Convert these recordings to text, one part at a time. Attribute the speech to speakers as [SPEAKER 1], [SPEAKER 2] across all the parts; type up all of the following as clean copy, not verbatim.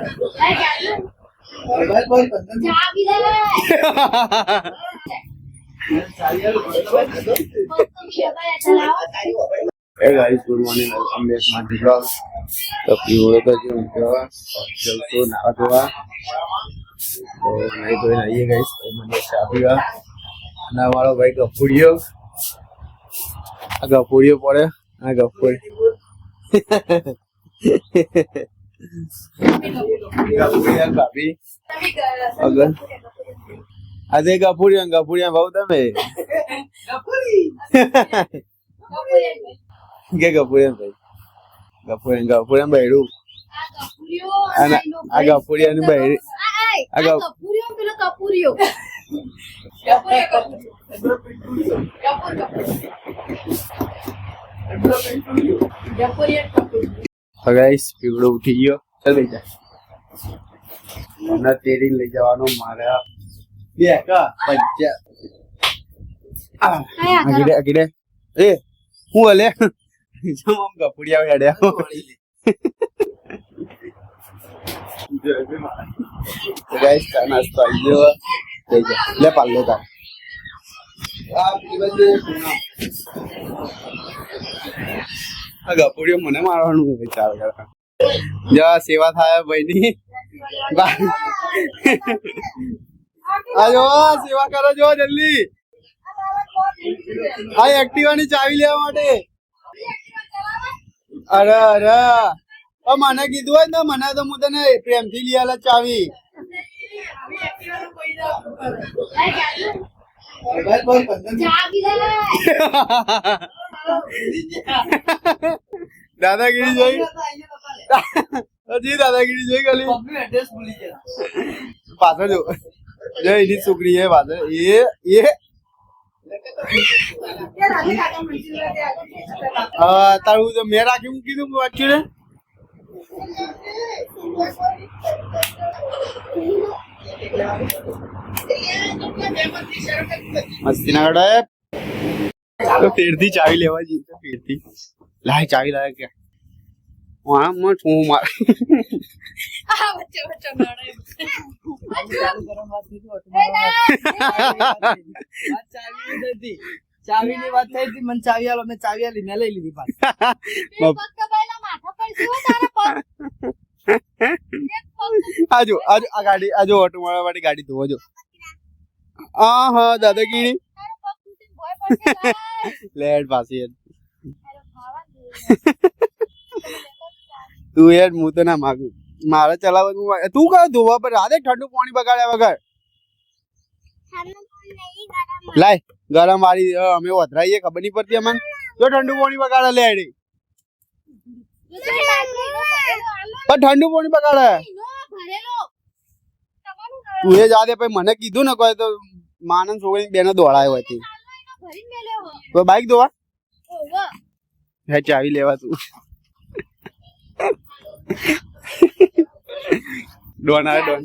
[SPEAKER 1] Hey guys, good morning. Welcome back my vlog. तो पीवड़े तो जो जल तो नहा धोआ और नहीं तो नहीं है गाइस तो मैंने चाबी का ना वाला भाई गपुड़ियो पड़े ना गपुड़िया भाभी अगर अरे गपुड़िया बहुत है मैं क्या गपुड़िया भाई Gapurian baru. Anak Gapurian baru.
[SPEAKER 2] Gapurian pila Gapurio. Gapurian.
[SPEAKER 1] So guys, pibro uthi gyo. Chal bhai ja. Na teri le jawano mara. Ye ka pancha. Agide. Eh, hu ale. Jom हम गपुड़िया हेड़े तो गाइस का नाश्ता यो ले पाले का गपुड़िया મને મારવાનું વિચાર કરા જો સેવા થાય ભાઈની આજો સેવા કરો જો જલ્દી આ એક્ટિવાની ચાવી લેવા માટે અરે મને કીધું હોય ને મને તો હું તને પ્રેમથી લઈ આલે ચાવી દાદાગીરી જોઈ હજી દાદાગીરી જોઈ ખાલી પાછળ જો એની છોકરી એ પાછળ એ તારું તો મેં રાખ્યું કીધું વાંચ્યું ને મસ્તી ના કરાય તો ફેરથી ચાવી લેવા જઈએ ફેરથી લાય ચાવી લાય કે હા મત હું માર
[SPEAKER 3] ચાવી ની વાત થઈ હતી મને ચાવી આલો મેં ચાવી આલી મેં લઈ લીધી પાછી
[SPEAKER 1] આજો આ ગાડી આજો ઓટો મારવા વાળી ગાડી ધોવો જો હા દાદાગીરી લેટ પાછી તું યાર હું તો ના માગું મારે ચલાવવાનું તું કયો ધોવા પર રાધે ઠંડુ પાણી બગાડ્યા વગર લાય ગરમ વાળી અમે વધરાઈએ ખબર નહીં પડતી અમને જો ઠંડુ પાણી બગાડે લે પણ ઠંડુ પાણી બગાડે તું એ જાદે પછી મને કીધું ને કોઈ તો માનન છોકરી બેને દોડાયો હતી તો બાઈક ધોવા હે ચાવી લેવા તું ડોન આવે ડોન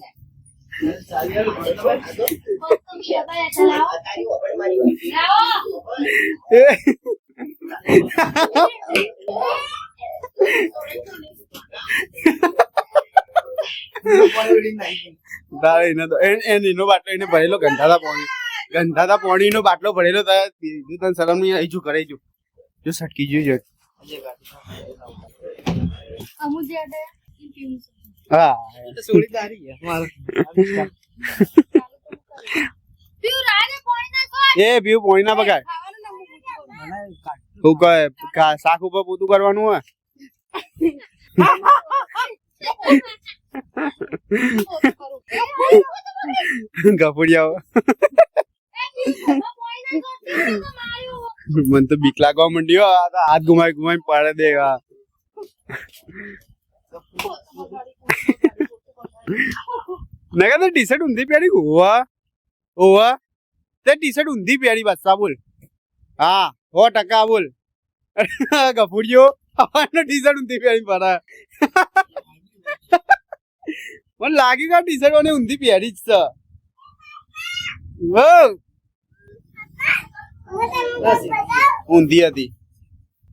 [SPEAKER 1] એનો બાટલો એને ભરેલો ગંધાતા પાણી નો બાટલો ભરેલો તને શરમ નહીં આવી કરે જો સટકી જોઈ હા એ પીવું પોણી ના બગાડ શું કહે શાક ઉપર પોતું કરવાનું હોય ગપડિયા મને તો બીક લાગવા માંડ્યો હાથ ઘુમાઈ પાડે દેવા મેં કહે ટી શર્ટ ઊંધી પહેરી ઓવા તે ટી શર્ટ ઊંધી પહેરી બચ્ચા બોલ હા 100% બોલ ગપુડિયો ટી શર્ટ ઊંધી પહેરી પડે મને લાગ્યું કે ટી શર્ટ ઊંધી પહેરી જ છે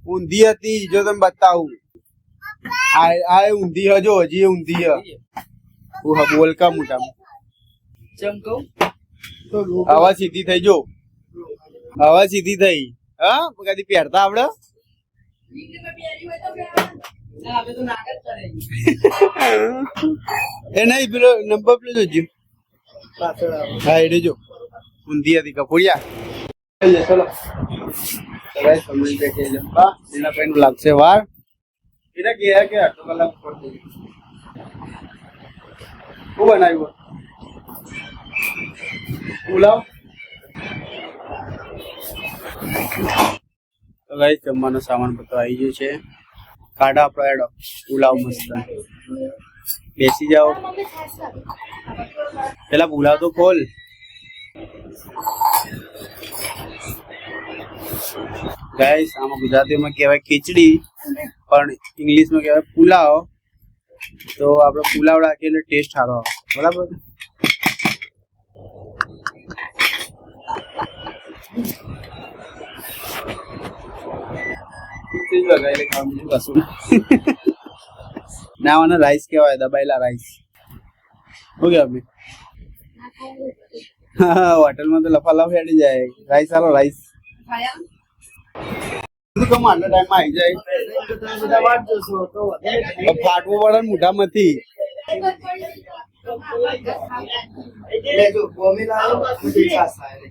[SPEAKER 1] ઊંધી હતી જો તમે બતાવું આ ઊંધી હજો હજી ઊંધી હું હા બોલ કા મોટામાં
[SPEAKER 3] ચમ કહું તો
[SPEAKER 1] આવા સીધી થઈ જો આવા સીધી થઈ હા કદી પહેરતા આવડે
[SPEAKER 3] હવે તો નાટક કરે
[SPEAKER 1] એ નહીં પેલો નંબર પ્લેટ જોજો
[SPEAKER 3] પાછળ આવે
[SPEAKER 1] હા એટલે જો ઊંધી હતી કપૂરિયા ચલો સગાઈ સમજી કે જંપા એના પૈનું લાગશે વાર એને કહે કે અડધો કલાક ઉપર થઈ શું બનાવ્યું પુલાવ તો ગાઈસ જમવાનો સામાન બધો આવી ગયો છે કાઢા આપણો એડો પુલાવ મસ્ત બેસી જાઓ પેલા પુલાવ તો ખોલ ગાઈસ આમાં ગુજરાતીમાં કહેવાય ખીચડી પણ ઇંગ્લિશમાં કહેવાય પુલાવ તો આપણે પુલાવ રાખીએ એટલે ટેસ્ટ સારો આવે બરાબર ના મને રાઈસ કહેવાય દબાયેલા રાઈસ શું કે અમે હા હોટલમાં તો લફાલફ હેડી જાય રાઈસ આલો રાઈસ આટલા ટાઈમમાં આવી જાય
[SPEAKER 3] બધા વાત જોશો તો વધારે
[SPEAKER 1] ફાટવું પડે ને મોઢામાંથી
[SPEAKER 3] એટલે જો ગોમી લાવો પછી છાસ આવે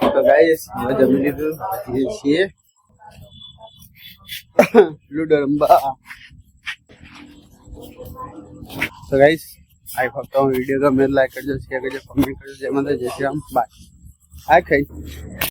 [SPEAKER 1] તો ગાઈસ હવે જમી લીધું હવે છીએ લૂડો રમવા તો ગાઈસ આઈ હોપ તો વિડીયો ગમે લાઈક કરજો શેર કરજો કમેન્ટ કરજો જય માતા જય શ્રી રામ બાય આ ખાઈ